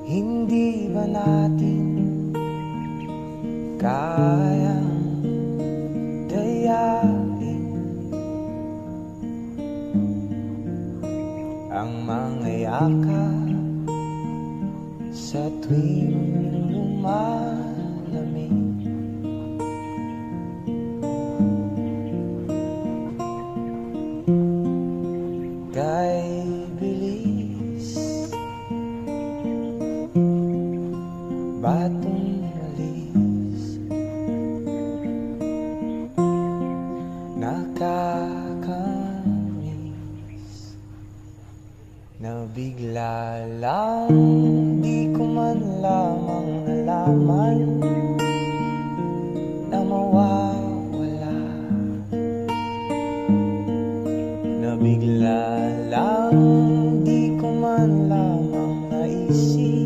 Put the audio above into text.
Hindi ba natin kayang dayain ang mga yakap sa tuwing lumalamig? Kay bilis, ba't